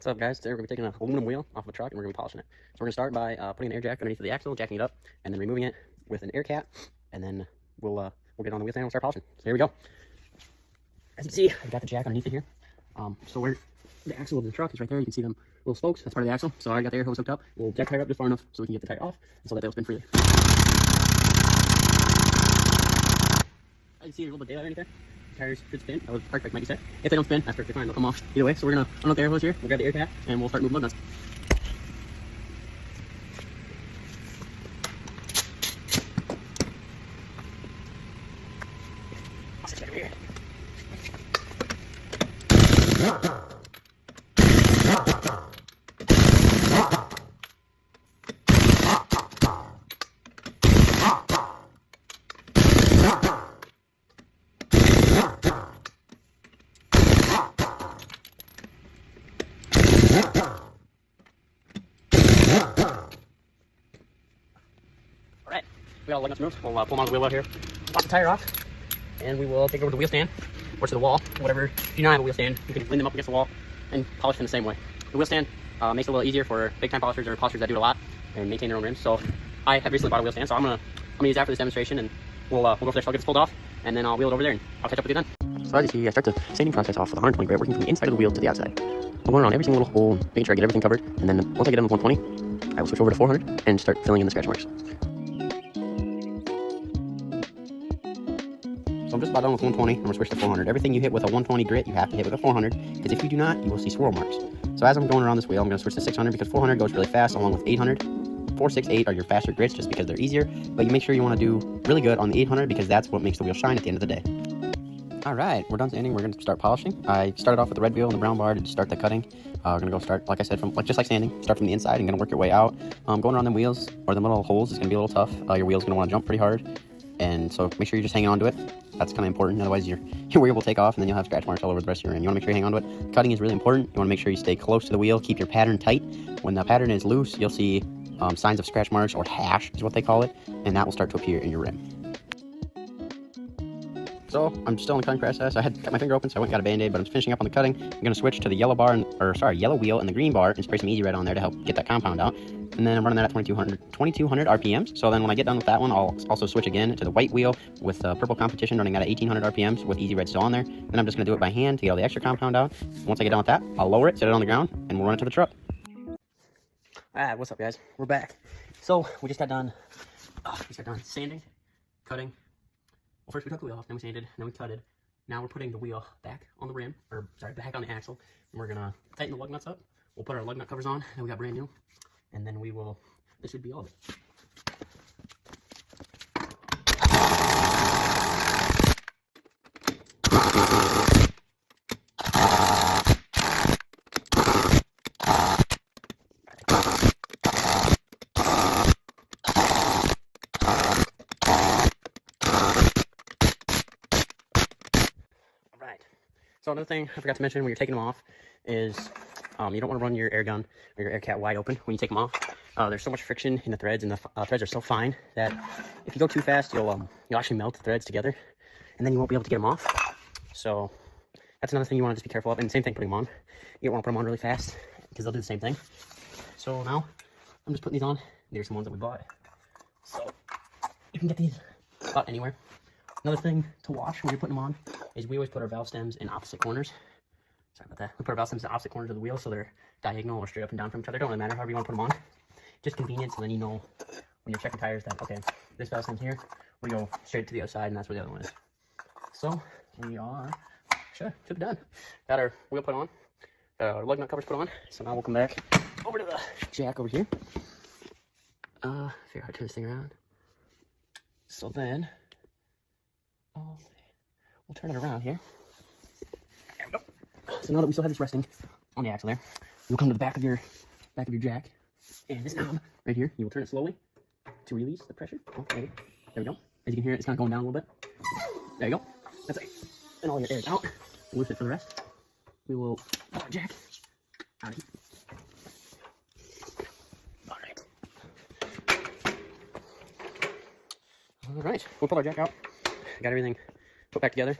What's up, guys? Today we're going to be taking an aluminum wheel off of a truck and we're going to be polishing it. So we're going to start by putting an air jack underneath the axle, jacking it up, and then removing it with an air cap, and then we'll get on the wheel stand and we'll start polishing. So here we go. As you can see, I've got the jack underneath it here. So where the axle of the truck is right there, you can see them little spokes. That's part of the axle. So I got the air hose hooked up. We'll jack the tire up just far enough so we can get the tire off and so that they'll spin freely. As you see, there's a little bit of daylight underneath there. Tires should spin. That was perfect, like you said. If they don't spin, that's perfectly fine. They'll come off either way. So we're gonna unhook the air hose here. We'll grab the air cap and we'll start moving lug nuts. I'll sit over here. Alright, we got all the lug nuts moved. We'll pull them on the wheel out here, pop the tire off, and we will take it over to the wheel stand or to the wall, whatever. If you don't have a wheel stand, you can lean them up against the wall and polish in the same way. The wheel stand makes it a little easier for big time polishers or polishers that do it a lot and maintain their own rims. So I have recently bought a wheel stand, so I'm gonna use that for this demonstration, and we'll go over there. So I'll get this pulled off, and then I'll wheel it over there, and I'll catch up with you then. So as you see, I start the sanding process off with 120 grit, working from the inside of the wheel to the outside. I'm going around every single little hole, making sure I get everything covered, and then once I get done with 120, I will switch over to 400 and start filling in the scratch marks. So I'm just about done with 120, and we're switched to 400. Everything you hit with a 120 grit, you have to hit with a 400, because if you do not, you will see swirl marks. So as I'm going around this wheel, I'm going to switch to 600 because 400 goes really fast, along with 800. 4, 6, 8 are your faster grits just because they're easier, but you make sure you want to do really good on the 800 because that's what makes the wheel shine at the end of the day. Alright, we're done sanding. We're going to start polishing. I started off with the red wheel and the brown bar to start the cutting. We're going to go start, like I said, from just like sanding, start from the inside and going to work your way out. Going around the wheels or the little holes is going to be a little tough. Your wheel's going to want to jump pretty hard, and so make sure you're just hanging on to it. That's kind of important, otherwise your wheel will take off and then you'll have scratch marks all over the rest of your rim. You want to make sure you hang on to it. Cutting is really important. You want to make sure you stay close to the wheel, keep your pattern tight. When the pattern is loose, you'll see signs of scratch marks, or hash is what they call it, and that will start to appear in your rim. So I'm still in the cutting process. I had cut my finger open, so I went and got a band-aid, but I'm finishing up on the cutting. I'm going to switch to the yellow wheel and the green bar and spray some Easy Red on there to help get that compound out. And then I'm running that at 2200 RPMs. So then when I get done with that one, I'll also switch again to the white wheel with Purple Competition, running that at 1800 RPMs with Easy Red still on there. Then I'm just going to do it by hand to get all the extra compound out. Once I get done with that, I'll lower it, set it on the ground, and we'll run it to the truck. Alright, what's up, guys? We're back. So we just got done sanding, cutting. Well, first we took the wheel off, then we sanded, then we cutted. Now we're putting the wheel back on the rim, back on the axle, and we're gonna tighten the lug nuts up. We'll put our lug nut covers on, and we got brand new, and then this should be all of it. So another thing I forgot to mention when you're taking them off is you don't want to run your air gun or your air cap wide open when you take them off. There's so much friction in the threads, and the threads are so fine that if you go too fast, you'll actually melt the threads together, and then you won't be able to get them off. So that's another thing you want to just be careful of. And same thing putting them on. You don't want to put them on really fast because they'll do the same thing. So now I'm just putting these on. These are some ones that we bought. So you can get these about anywhere. Another thing to watch when you're putting them on is we always put our valve stems in opposite corners. Sorry about that. We put our valve stems in opposite corners of the wheel so they're diagonal or straight up and down from each other. Don't really matter however you want to put them on. Just convenient, so then you know when you're checking tires that, okay, this valve stem's here, we go straight to the other side, and that's where the other one is. So we should be done. Got our wheel put on, got our lug nut covers put on. So now we'll come back over to the jack over here. Figure out how to turn this thing around. So then we'll turn it around here. There we go. So now that we still have this resting on the axle there, you'll come to the back of your jack, and this knob right here, you will turn it slowly to release the pressure. Oh, there we go. As you can hear, it's kind of going down a little bit. There you go. That's it. And all your air is out. We'll lift it for the rest. We will pull our jack out of here. All right. We'll pull our jack out. Got everything put back together.